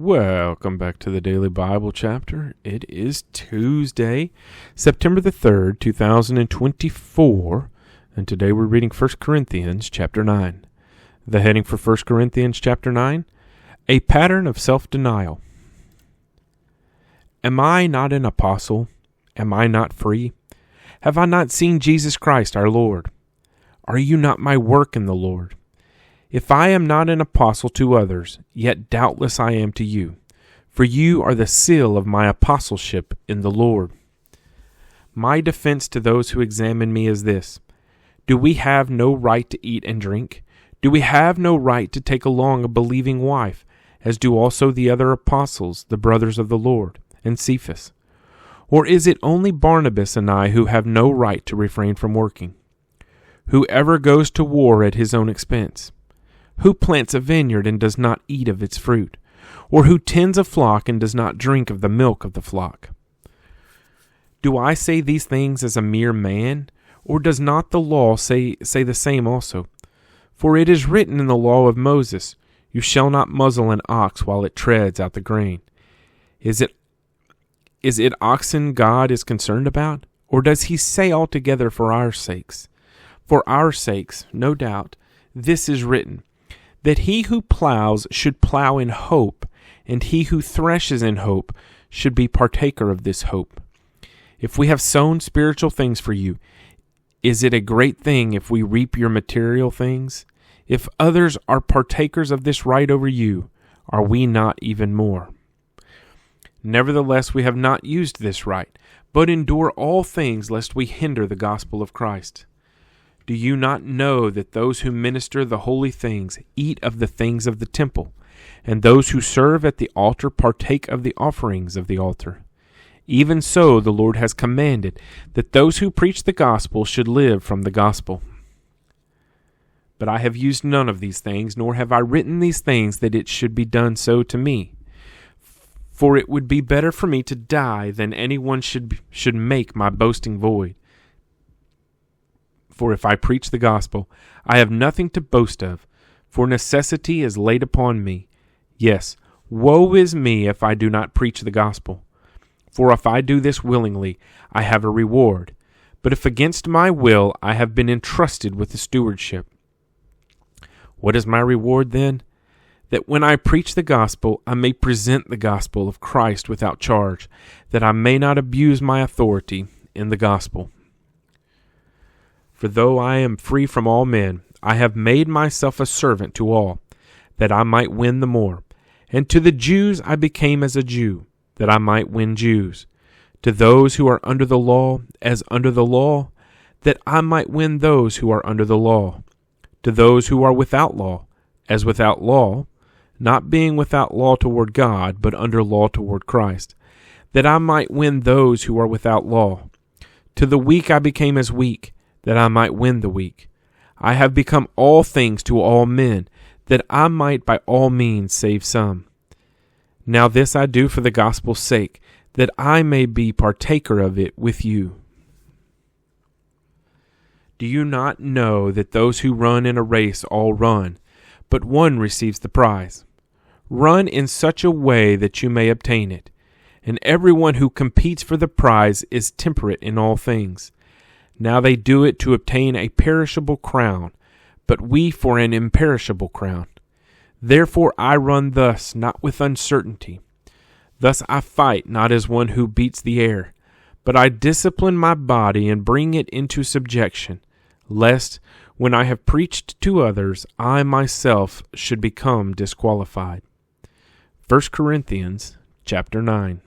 Welcome back to the Daily Bible Chapter. It is Tuesday, September the 3rd, 2024, and today we're reading 1 Corinthians chapter 9. The heading for 1 Corinthians chapter 9, A Pattern of Self-Denial. Am I not an apostle? Am I not free? Have I not seen Jesus Christ our Lord? Are you not my work in the Lord? If I am not an apostle to others, yet doubtless I am to you, for you are the seal of my apostleship in the Lord. My defense to those who examine me is this: do we have no right to eat and drink? Do we have no right to take along a believing wife, as do also the other apostles, the brothers of the Lord, and Cephas? Or is it only Barnabas and I who have no right to refrain from working? Whoever goes to war at his own expense? Who plants a vineyard and does not eat of its fruit? Or who tends a flock and does not drink of the milk of the flock? Do I say these things as a mere man? Or does not the law say the same also? For it is written in the law of Moses, You shall not muzzle an ox while it treads out the grain. Is it oxen God is concerned about? Or does he say altogether for our sakes? For our sakes, no doubt, this is written, that he who plows should plow in hope, and he who threshes in hope should be partaker of this hope. If we have sown spiritual things for you, is it a great thing if we reap your material things? If others are partakers of this right over you, are we not even more? Nevertheless, we have not used this right, but endure all things lest we hinder the gospel of Christ. Do you not know that those who minister the holy things eat of the things of the temple, and those who serve at the altar partake of the offerings of the altar? Even so the Lord has commanded that those who preach the gospel should live from the gospel. But I have used none of these things, nor have I written these things that it should be done so to me. For it would be better for me to die than anyone should make my boasting void. For if I preach the gospel, I have nothing to boast of, for necessity is laid upon me. Yes, woe is me if I do not preach the gospel. For if I do this willingly, I have a reward. But if against my will, I have been entrusted with the stewardship. What is my reward then? That when I preach the gospel, I may present the gospel of Christ without charge, that I may not abuse my authority in the gospel. For though I am free from all men, I have made myself a servant to all, that I might win the more. And to the Jews I became as a Jew, that I might win Jews. To those who are under the law, as under the law, that I might win those who are under the law. To those who are without law, as without law, not being without law toward God, but under law toward Christ, that I might win those who are without law. To the weak I became as weak, that I might win the weak. I have become all things to all men, that I might by all means save some. Now this I do for the gospel's sake, that I may be partaker of it with you. Do you not know that those who run in a race all run, but one receives the prize? Run in such a way that you may obtain it. And everyone who competes for the prize is temperate in all things. Now they do it to obtain a perishable crown, but we for an imperishable crown. Therefore I run thus, not with uncertainty. Thus I fight not as one who beats the air, but I discipline my body and bring it into subjection, lest, when I have preached to others, I myself should become disqualified. 1 Corinthians chapter 9.